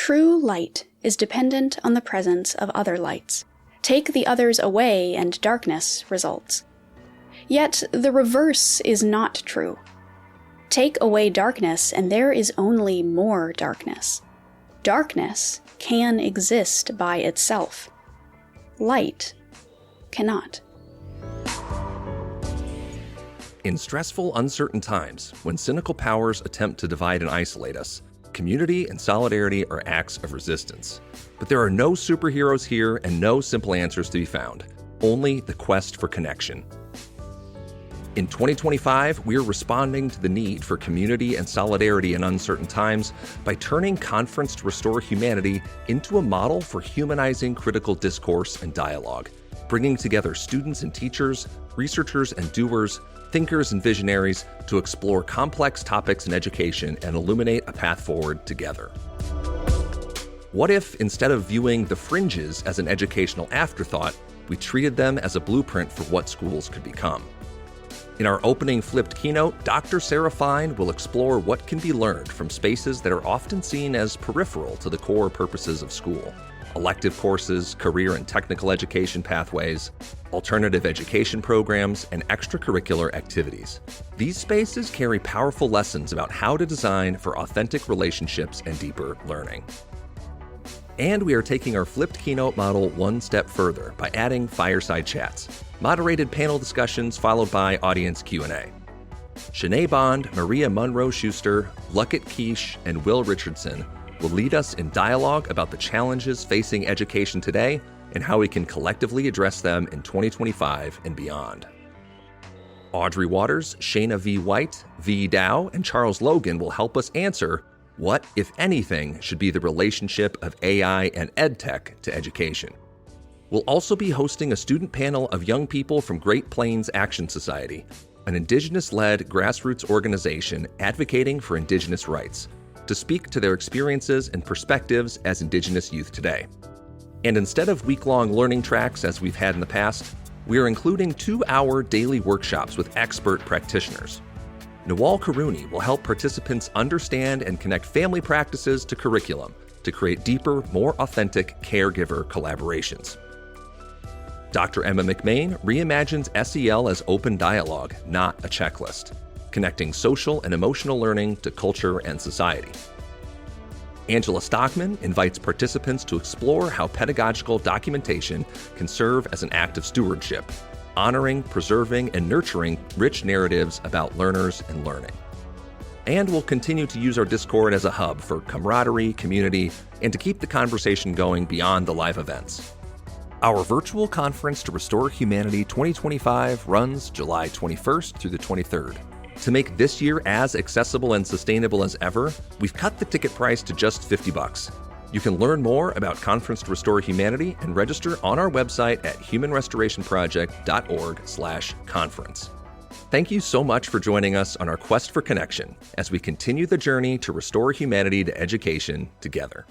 True light is dependent on the presence of other lights. Take the others away and darkness results. Yet the reverse is not true. Take away darkness and there is only more darkness. Darkness can exist by itself. Light cannot. In stressful, uncertain times, when cynical powers attempt to divide and isolate us, community and solidarity are acts of resistance. But there are no superheroes here and no simple answers to be found, only the quest for connection. In 2025, we're responding to the need for community and solidarity in uncertain times by turning Conference to Restore Humanity into a model for humanizing critical discourse and dialogue, bringing together students and teachers, researchers and doers, thinkers and visionaries to explore complex topics in education and illuminate a path forward together. What if, instead of viewing the fringes as an educational afterthought, we treated them as a blueprint for what schools could become? In our opening flipped keynote, Dr. Sarah Fine will explore what can be learned from spaces that are often seen as peripheral to the core purposes of school: elective courses, career and technical education pathways, alternative education programs, and extracurricular activities. These spaces carry powerful lessons about how to design for authentic relationships and deeper learning. And we are taking our flipped keynote model one step further by adding fireside chats, moderated panel discussions followed by audience Q&A. Shanae Bond, Maria Monroe-Schuster, Luckett Quiche, and Will Richardson will lead us in dialogue about the challenges facing education today and how we can collectively address them in 2025 and beyond. Audrey Waters, Shayna V. White, V. Dow, and Charles Logan will help us answer what, if anything, should be the relationship of AI and EdTech to education. We'll also be hosting a student panel of young people from Great Plains Action Society, an Indigenous-led grassroots organization advocating for Indigenous rights, to speak to their experiences and perspectives as Indigenous youth today. And instead of week-long learning tracks as we've had in the past, we are including 2-hour daily workshops with expert practitioners. Nawal Karuni will help participants understand and connect family practices to curriculum to create deeper, more authentic caregiver collaborations. Dr. Emma McMain reimagines SEL as open dialogue, not a checklist, connecting social and emotional learning to culture and society. Angela Stockman invites participants to explore how pedagogical documentation can serve as an act of stewardship, honoring, preserving, and nurturing rich narratives about learners and learning. And we'll continue to use our Discord as a hub for camaraderie, community, and to keep the conversation going beyond the live events. Our virtual Conference to Restore Humanity 2025 runs July 21st through the 23rd. To make this year as accessible and sustainable as ever, we've cut the ticket price to just $50. You can learn more about Conference to Restore Humanity and register on our website at humanrestorationproject.org/conference. Thank you so much for joining us on our quest for connection as we continue the journey to restore humanity to education together.